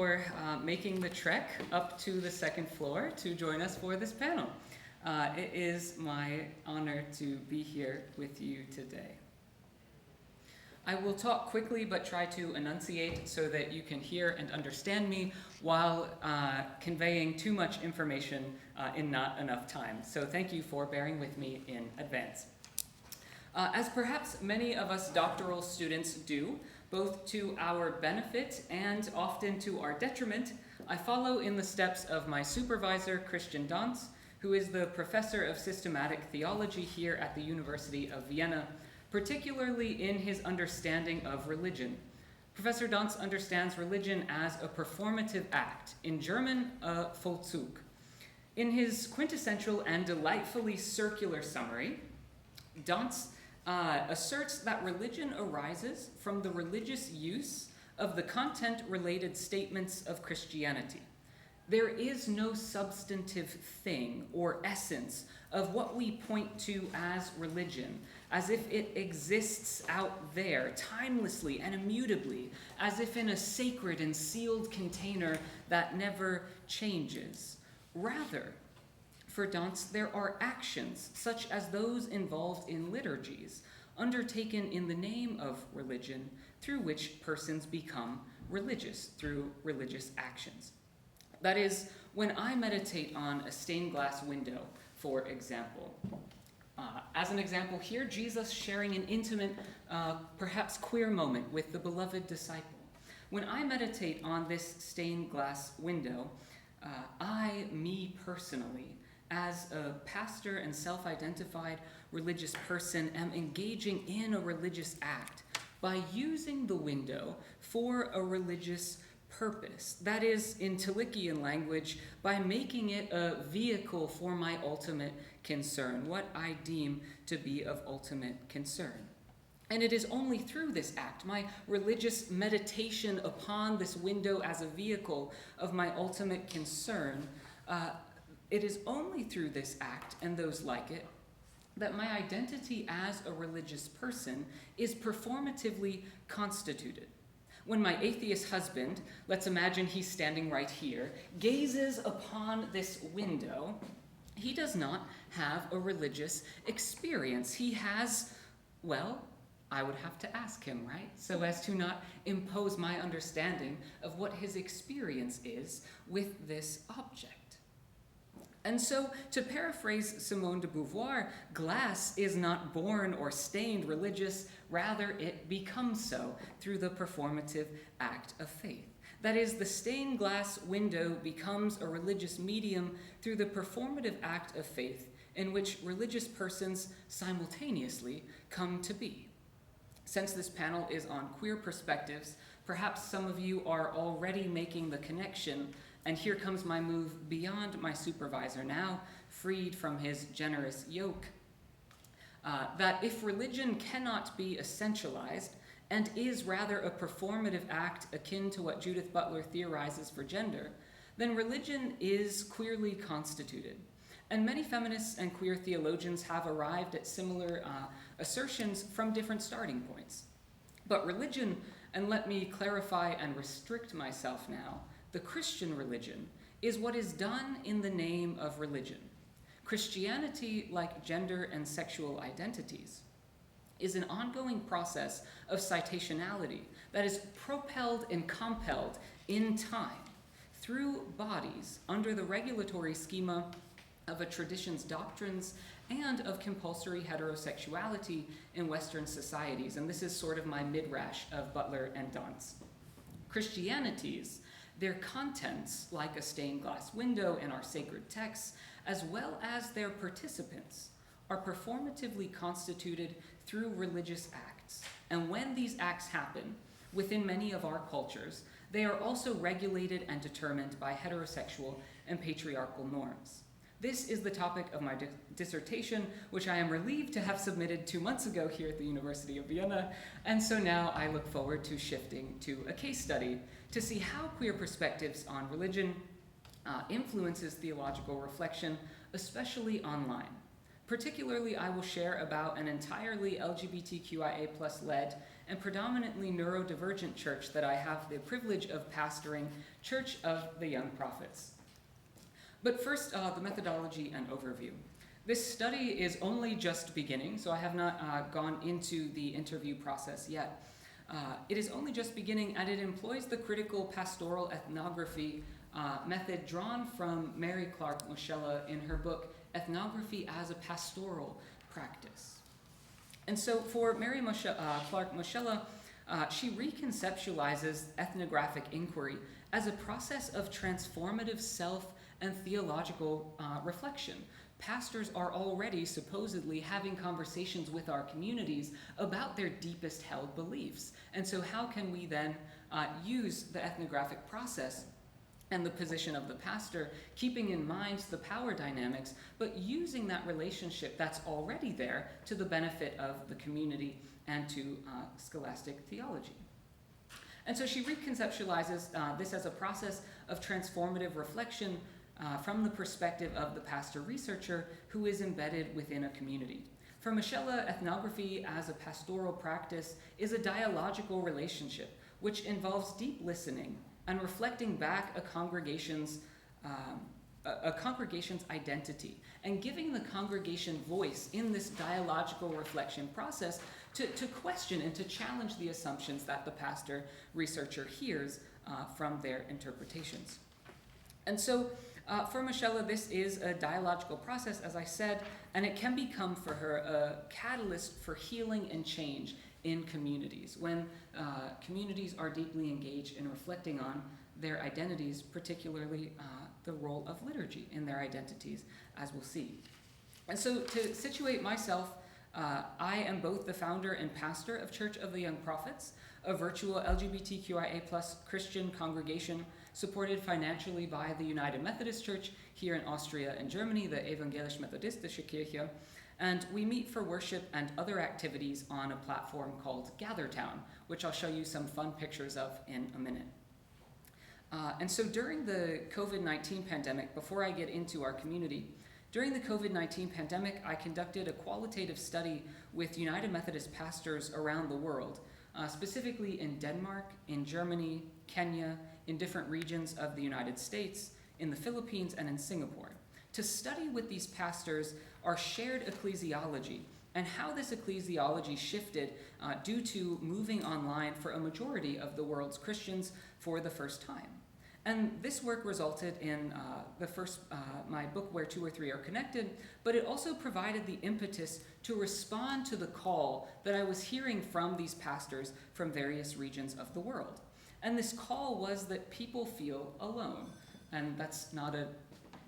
for making the trek up to the second floor to join us for this panel. It is my honor to be here with you today. I will talk quickly but try to enunciate so that you can hear and understand me while conveying too much information in not enough time. So thank you for bearing with me in advance. As perhaps many of us doctoral students do, both to our benefit and often to our detriment, I follow in the steps of my supervisor, Christian Danz, who is the professor of systematic theology here at the University of Vienna, particularly in his understanding of religion. Professor Danz understands religion as a performative act, in German, a Vollzug. In his quintessential and delightfully circular summary, Danz asserts that religion arises from the religious use of the content-related statements of Christianity. There is no substantive thing or essence of what we point to as religion, as if it exists out there, timelessly and immutably, as if in a sacred and sealed container that never changes. Rather, for Danz, there are actions, such as those involved in liturgies, undertaken in the name of religion, through which persons become religious through religious actions. That is, when I meditate on a stained glass window, for example. As an example here, Jesus sharing an intimate, perhaps queer moment with the beloved disciple. When I meditate on this stained glass window, me personally, as a pastor and self-identified religious person, am engaging in a religious act by using the window for a religious purpose. That is, in Talikian language, by making it a vehicle for my ultimate concern, what I deem to be of ultimate concern. And it is only through this act, my religious meditation upon this window as a vehicle of my ultimate concern, it is only through this act and those like it that my identity as a religious person is performatively constituted. When my atheist husband, let's imagine he's standing right here, gazes upon this window, he does not have a religious experience. He has, well, I would have to ask him, right? So as to not impose my understanding of what his experience is with this object. And so, to paraphrase Simone de Beauvoir, glass is not born or stained religious, rather it becomes so through the performative act of faith. That is, the stained glass window becomes a religious medium through the performative act of faith in which religious persons simultaneously come to be. Since this panel is on queer perspectives, perhaps some of you are already making the connection, and here comes my move beyond my supervisor now, freed from his generous yoke, that if religion cannot be essentialized and is rather a performative act akin to what Judith Butler theorizes for gender, then religion is queerly constituted. And many feminists and queer theologians have arrived at similar assertions from different starting points. But religion, and let me clarify and restrict myself now, the Christian religion is what is done in the name of religion. Christianity, like gender and sexual identities, is an ongoing process of citationality that is propelled and compelled in time through bodies under the regulatory schema of a tradition's doctrines and of compulsory heterosexuality in Western societies. And this is sort of my midrash of Butler and Danz. Christianities, their contents, like a stained glass window in our sacred texts, as well as their participants, are performatively constituted through religious acts. And when these acts happen, within many of our cultures, they are also regulated and determined by heterosexual and patriarchal norms. This is the topic of my dissertation, which I am relieved to have submitted 2 months ago here at the University of Vienna, and so now I look forward to shifting to a case study to see how queer perspectives on religion influences theological reflection, especially online. Particularly, I will share about an entirely LGBTQIA+ led and predominantly neurodivergent church that I have the privilege of pastoring, Church of the Young Prophets. But first, the methodology and overview. This study is only just beginning, so I have not gone into the interview process yet. It is only just beginning, and it employs the critical pastoral ethnography method drawn from Mary Clark Moschella in her book, Ethnography as a Pastoral Practice. And so for Mary Clark Moschella, she reconceptualizes ethnographic inquiry as a process of transformative self and theological reflection. Pastors are already supposedly having conversations with our communities about their deepest held beliefs. And so how can we then use the ethnographic process and the position of the pastor, keeping in mind the power dynamics, but using that relationship that's already there to the benefit of the community and to scholastic theology? And so she reconceptualizes this as a process of transformative reflection from the perspective of the pastor-researcher who is embedded within a community. For Moschella, ethnography as a pastoral practice is a dialogical relationship which involves deep listening and reflecting back a congregation's identity and giving the congregation voice in this dialogical reflection process to question and to challenge the assumptions that the pastor-researcher hears from their interpretations. And so for Moschella, this is a dialogical process, as I said, and it can become for her a catalyst for healing and change in communities, when communities are deeply engaged in reflecting on their identities, particularly the role of liturgy in their identities, as we'll see. And so to situate myself, I am both the founder and pastor of Church of the Young Prophets, a virtual LGBTQIA+ Christian congregation supported financially by the United Methodist Church here in Austria and Germany, the Evangelisch-Methodistische Kirche, and we meet for worship and other activities on a platform called GatherTown, which I'll show you some fun pictures of in a minute. And so during the COVID-19 pandemic, before I get into our community, during the COVID-19 pandemic, I conducted a qualitative study with United Methodist pastors around the world, specifically in Denmark, in Germany, Kenya, in different regions of the United States, in the Philippines, and in Singapore, to study with these pastors our shared ecclesiology and how this ecclesiology shifted due to moving online for a majority of the world's Christians for the first time. And this work resulted in my book, Where Two or Three Are Connected, but it also provided the impetus to respond to the call that I was hearing from these pastors from various regions of the world. And this call was that people feel alone. And that's not a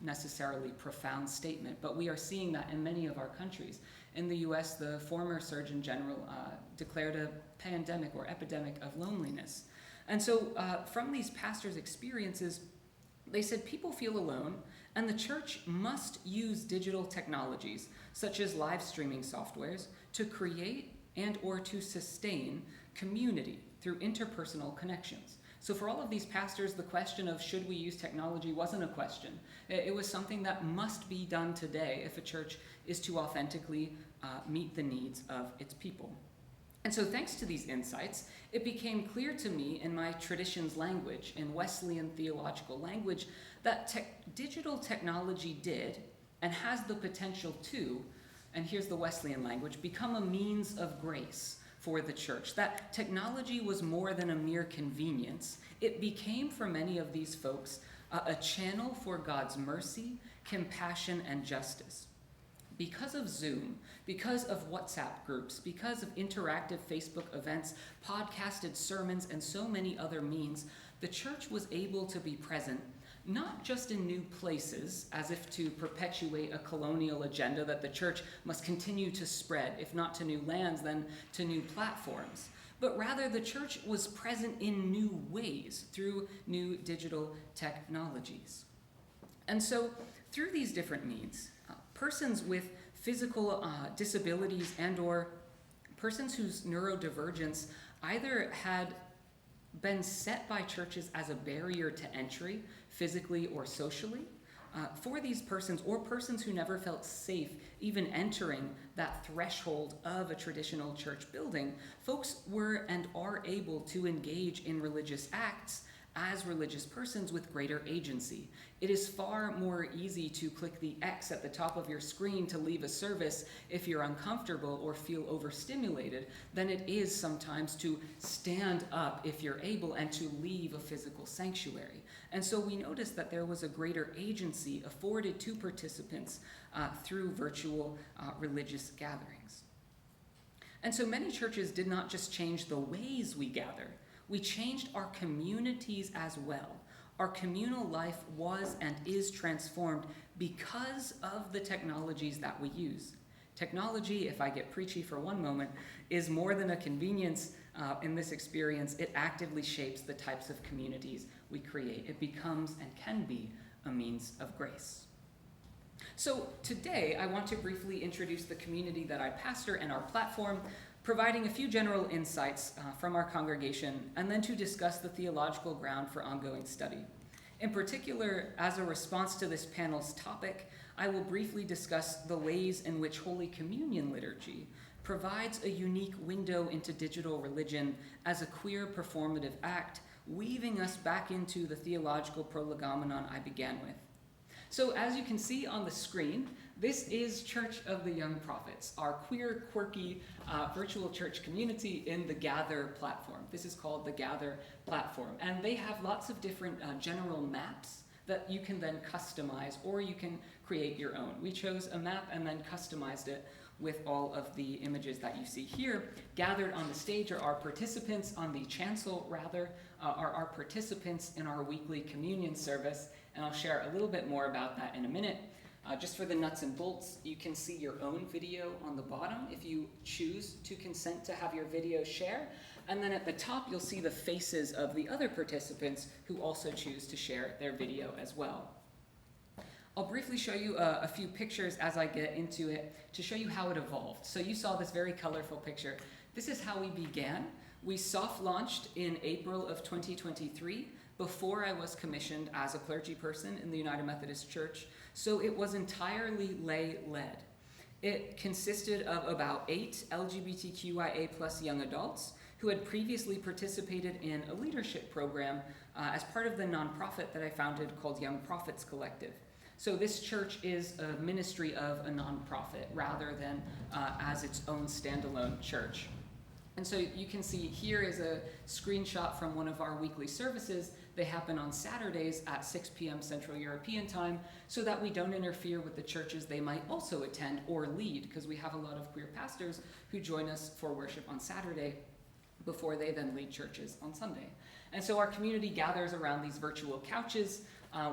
necessarily profound statement, but we are seeing that in many of our countries. In the US, the former Surgeon General declared a pandemic or epidemic of loneliness. And so from these pastors' experiences, they said people feel alone, and the church must use digital technologies, such as live streaming softwares, to create and or to sustain community through interpersonal connections. So for all of these pastors, the question of should we use technology wasn't a question. It was something that must be done today if a church is to authentically meet the needs of its people. And so thanks to these insights, it became clear to me in my tradition's language, in Wesleyan theological language, that digital technology did and has the potential to, and here's the Wesleyan language, become a means of grace for the church. That technology was more than a mere convenience. It became, for many of these folks, a channel for God's mercy, compassion, and justice. Because of Zoom, because of WhatsApp groups, because of interactive Facebook events, podcasted sermons, and so many other means, the church was able to be present, not just in new places, as if to perpetuate a colonial agenda that the church must continue to spread, if not to new lands, then to new platforms. But rather, the church was present in new ways through new digital technologies. And so, through these different means, persons with physical disabilities and or persons whose neurodivergence either had been set by churches as a barrier to entry, physically or socially, for these persons or persons who never felt safe even entering that threshold of a traditional church building, folks were and are able to engage in religious acts as religious persons with greater agency. It is far more easy to click the X at the top of your screen to leave a service if you're uncomfortable or feel overstimulated than it is sometimes to stand up if you're able and to leave a physical sanctuary. And so we noticed that there was a greater agency afforded to participants through virtual religious gatherings. And so many churches did not just change the ways we gather, we changed our communities as well. Our communal life was and is transformed because of the technologies that we use. Technology, if I get preachy for one moment, is more than a convenience in this experience. It actively shapes the types of communities we create. It becomes and can be a means of grace. So today, I want to briefly introduce the community that I pastor and our platform, providing a few general insights from our congregation, and then to discuss the theological ground for ongoing study. In particular, as a response to this panel's topic, I will briefly discuss the ways in which Holy Communion liturgy provides a unique window into digital religion as a queer performative act, weaving us back into the theological prolegomenon I began with. So as you can see on the screen, this is Church of the Young Prophets, our queer, quirky virtual church community in the Gather platform. This is called the Gather platform. And they have lots of different general maps that you can then customize, or you can create your own. We chose a map and then customized it with all of the images that you see here. Gathered on the stage are our participants, on the chancel rather, are our participants in our weekly communion service, and I'll share a little bit more about that in a minute. Just for the nuts and bolts, you can see your own video on the bottom if you choose to consent to have your video share. And then at the top, you'll see the faces of the other participants who also choose to share their video as well. I'll briefly show you a few pictures as I get into it to show you how it evolved. So you saw this very colorful picture. This is how we began. We soft launched in April of 2023 before I was commissioned as a clergy person in the United Methodist Church. So it was entirely lay-led. It consisted of about 8 LGBTQIA+ young adults who had previously participated in a leadership program as part of the nonprofit that I founded called Young Prophets Collective. So this church is a ministry of a nonprofit rather than as its own standalone church. And so you can see here is a screenshot from one of our weekly services. They happen on Saturdays at 6 p.m. Central European Time so that we don't interfere with the churches they might also attend or lead, because we have a lot of queer pastors who join us for worship on Saturday before they then lead churches on Sunday. And so our community gathers around these virtual couches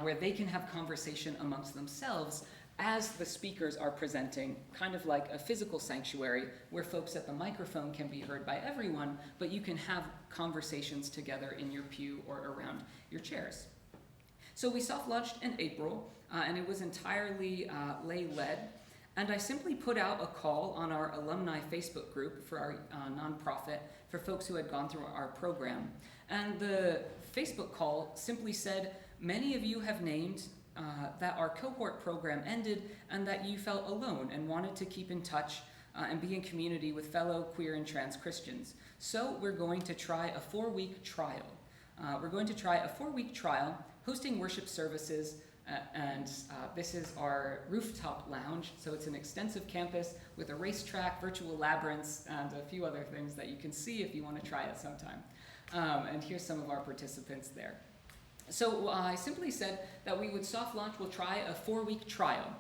where they can have conversation amongst themselves as the speakers are presenting, kind of like a physical sanctuary where folks at the microphone can be heard by everyone, but you can have conversations together in your pew or around your chairs. So we soft launched in April, and it was entirely lay-led. And I simply put out a call on our alumni Facebook group for our nonprofit for folks who had gone through our program. And the Facebook call simply said, many of you have named that our cohort program ended and that you felt alone and wanted to keep in touch and be in community with fellow queer and trans Christians. So we're going to try a 4-week trial. Hosting worship services, and this is our rooftop lounge. So it's an extensive campus with a racetrack, virtual labyrinths, and a few other things that you can see if you want to try it sometime. And here's some of our participants there. So I simply said that we would soft launch, we'll try a 4-week trial.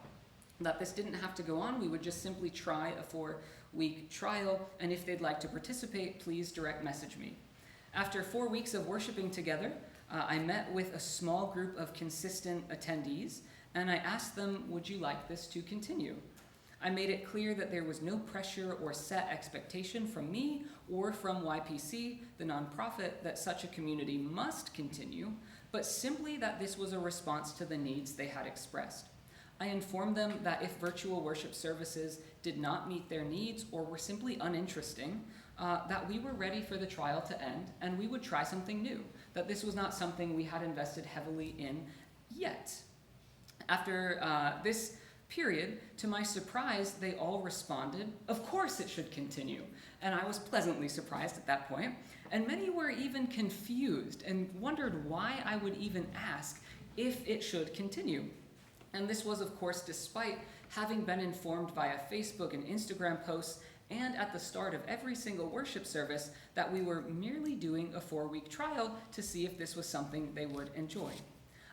That this didn't have to go on, we would just simply try a 4-week trial, and if they'd like to participate, please direct message me. After 4 weeks of worshiping together, I met with a small group of consistent attendees, and I asked them, would you like this to continue? I made it clear that there was no pressure or set expectation from me or from YPC, the nonprofit, that such a community must continue, but simply that this was a response to the needs they had expressed. I informed them that if virtual worship services did not meet their needs or were simply uninteresting, that we were ready for the trial to end and we would try something new, that this was not something we had invested heavily in yet. After this period, to my surprise, they all responded, "Of course it should continue." And I was pleasantly surprised at that point. And many were even confused and wondered why I would even ask if it should continue. And this was, of course, despite having been informed via Facebook and Instagram posts and at the start of every single worship service that we were merely doing a 4-week trial to see if this was something they would enjoy.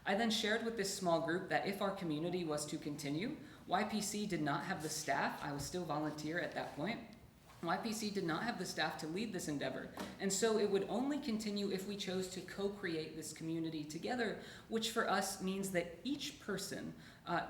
I then shared with this small group that if our community was to continue, YPC did not have the staff. I was still volunteer at that point. YPC did not have the staff to lead this endeavor, and so it would only continue if we chose to co-create this community together, which for us means that each person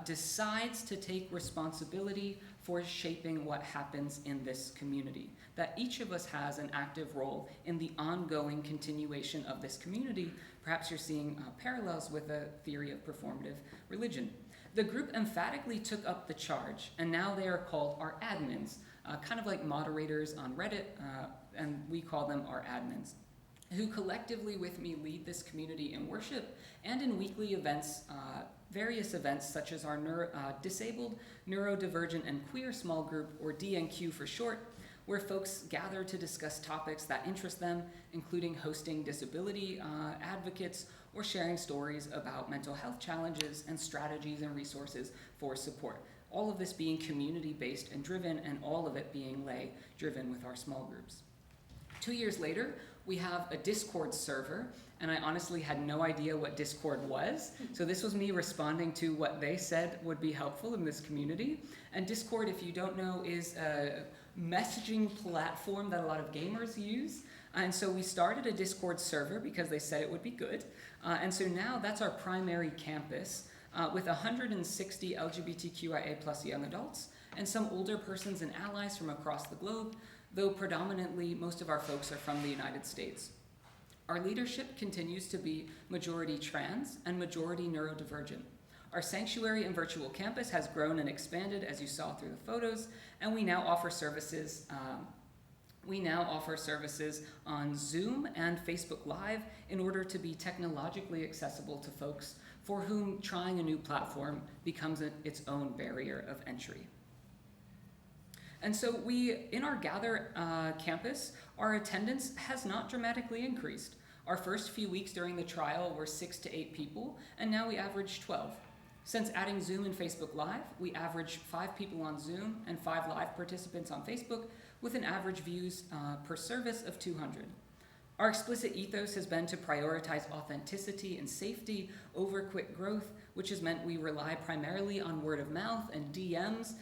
decides to take responsibility for shaping what happens in this community, that each of us has an active role in the ongoing continuation of this community. Perhaps you're seeing parallels with the theory of performative religion. The group emphatically took up the charge, and now they are called our admins, kind of like moderators on Reddit, and we call them our admins, who collectively with me lead this community in worship and in weekly events, various events such as our disabled, neurodivergent, and queer small group, or DNQ for short, where folks gather to discuss topics that interest them, including hosting disability advocates or sharing stories about mental health challenges and strategies and resources for support. All of this being community-based and driven, and all of it being lay-driven with our small groups. 2 years later, we have a Discord server, and I honestly had no idea what Discord was. So this was me responding to what they said would be helpful in this community. And Discord, if you don't know, is a messaging platform that a lot of gamers use. And so we started a Discord server because they said it would be good. And so now that's our primary campus with 160 LGBTQIA plus young adults and some older persons and allies from across the globe, though predominantly most of our folks are from the United States. Our leadership continues to be majority trans and majority neurodivergent. Our sanctuary and virtual campus has grown and expanded, as you saw through the photos, and we now offer services on Zoom and Facebook Live in order to be technologically accessible to folks for whom trying a new platform becomes its own barrier of entry. And so in our Gather campus, our attendance has not dramatically increased. Our first few weeks during the trial were 6 to 8 people, and now we average 12. Since adding Zoom and Facebook Live, we average 5 people on Zoom and 5 live participants on Facebook, with an average views per service of 200. Our explicit ethos has been to prioritize authenticity and safety over quick growth, which has meant we rely primarily on word of mouth and DMs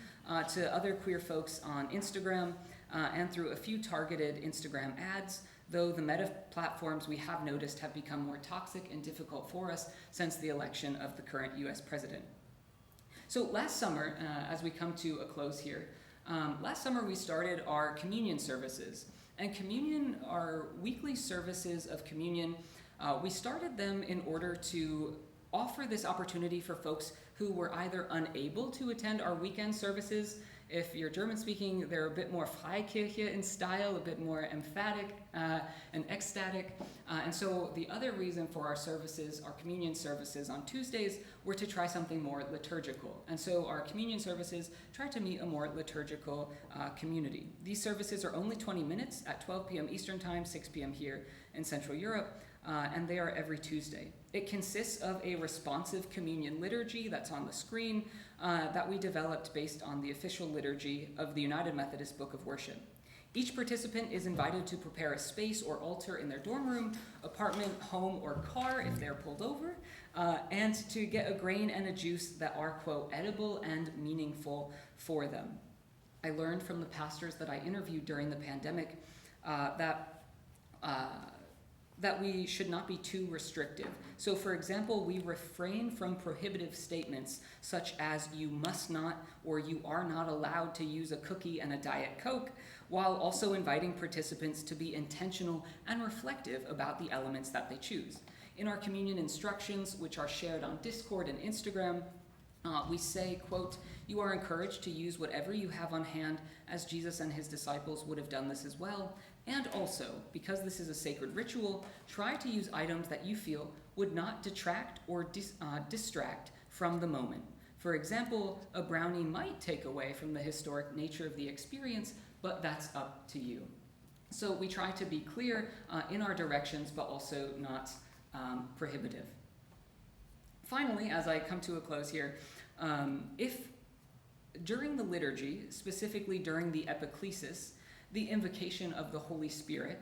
to other queer folks on Instagram and through a few targeted Instagram ads, though the meta platforms we have noticed have become more toxic and difficult for us since the election of the current US president. So last summer, as we come to a close here, last summer we started our communion services. And communion, our weekly services of communion, we started them in order to offer this opportunity for folks who were either unable to attend our weekend services. If you're German speaking, they're a bit more Freikirche in style, a bit more emphatic and ecstatic. And so the other reason for our services, our communion services on Tuesdays, were to try something more liturgical. And so our communion services try to meet a more liturgical community. These services are only 20 minutes at 12 p.m. Eastern Time, 6 p.m. here in Central Europe, and they are every Tuesday. It consists of a responsive communion liturgy that's on the screen that we developed based on the official liturgy of the United Methodist Book of Worship. Each participant is invited to prepare a space or altar in their dorm room, apartment, home, or car if they're pulled over, and to get a grain and a juice that are, quote, edible and meaningful for them. I learned from the pastors that I interviewed during the pandemic that we should not be too restrictive. So for example, we refrain from prohibitive statements such as you must not or you are not allowed to use a cookie and a Diet Coke, while also inviting participants to be intentional and reflective about the elements that they choose. In our communion instructions, which are shared on Discord and Instagram, we say, quote, you are encouraged to use whatever you have on hand as Jesus and his disciples would have done this as well. And also, because this is a sacred ritual, try to use items that you feel would not detract or distract from the moment. For example, a brownie might take away from the historic nature of the experience, but that's up to you. So we try to be clear in our directions, but also not prohibitive. Finally, as I come to a close here, if during the liturgy, specifically during the epiclesis, the invocation of the Holy Spirit,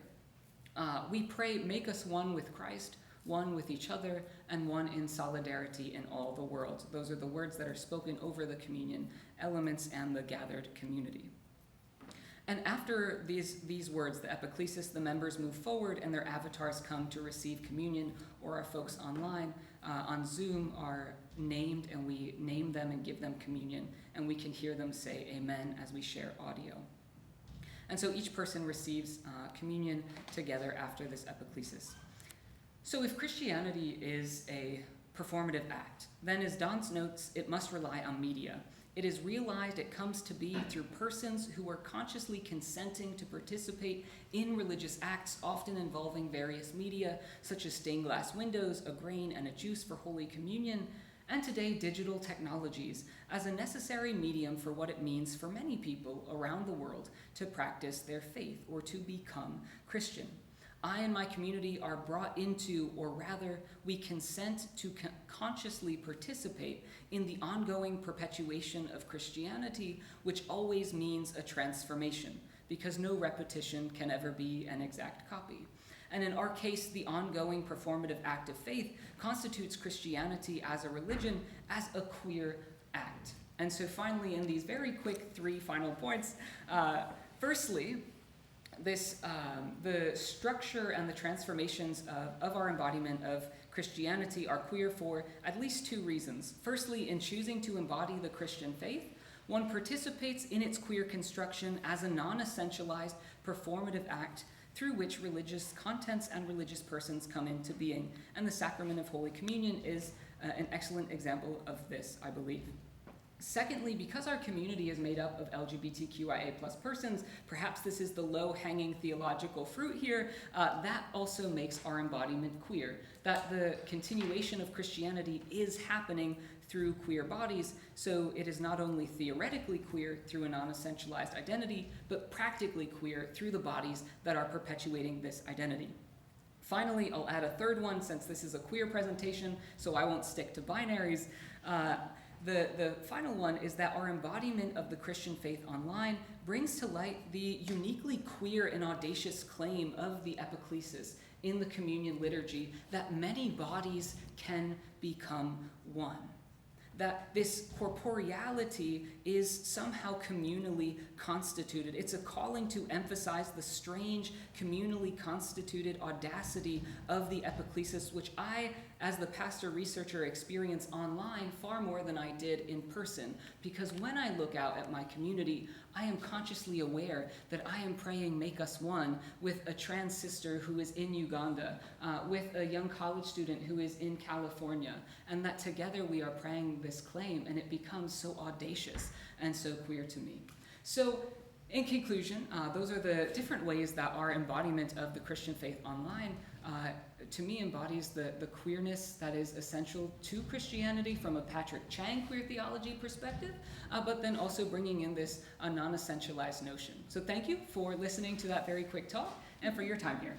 we pray, make us one with Christ, one with each other, and one in solidarity in all the world. Those are the words that are spoken over the communion elements and the gathered community. And after these words, the epiclesis, the members move forward and their avatars come to receive communion, or our folks online on Zoom are named, and we name them and give them communion, and we can hear them say amen as we share audio. And so each person receives communion together after this epiclesis. So if Christianity is a performative act, then as Dance notes, it must rely on media. It is realized it comes to be through persons who are consciously consenting to participate in religious acts, often involving various media, such as stained glass windows, a grain, and a juice for Holy Communion, and today digital technologies, as a necessary medium for what it means for many people around the world to practice their faith or to become Christian. I and my community are brought into, or rather, we consent to consciously participate in the ongoing perpetuation of Christianity, which always means a transformation, because no repetition can ever be an exact copy. And in our case, the ongoing performative act of faith constitutes Christianity as a religion, as a queer act. And so finally, in these very quick 3 final points, firstly, the structure and the transformations of our embodiment of Christianity are queer for at least 2 reasons. Firstly, in choosing to embody the Christian faith, one participates in its queer construction as a non-essentialized performative act through which religious contents and religious persons come into being. And the sacrament of Holy Communion is an excellent example of this, I believe. Secondly, because our community is made up of LGBTQIA+ persons, perhaps this is the low-hanging theological fruit here, that also makes our embodiment queer, that the continuation of Christianity is happening through queer bodies, so it is not only theoretically queer through a non-essentialized identity, but practically queer through the bodies that are perpetuating this identity. Finally, I'll add a third one, since this is a queer presentation, so I won't stick to binaries. The final one is that our embodiment of the Christian faith online brings to light the uniquely queer and audacious claim of the epiclesis in the communion liturgy that many bodies can become one. That this corporeality is somehow communally constituted. It's a calling to emphasize the strange, communally constituted audacity of the epiclesis, which I, as the pastor-researcher, experience online far more than I did in person. Because when I look out at my community, I am consciously aware that I am praying make us one with a trans sister who is in Uganda, with a young college student who is in California, and that together we are praying this claim, and it becomes so audacious and so queer to me. So, in conclusion, those are the different ways that our embodiment of the Christian faith online to me embodies the queerness that is essential to Christianity from a Patrick Chang queer theology perspective, but then also bringing in this non-essentialized notion. So thank you for listening to that very quick talk and for your time here.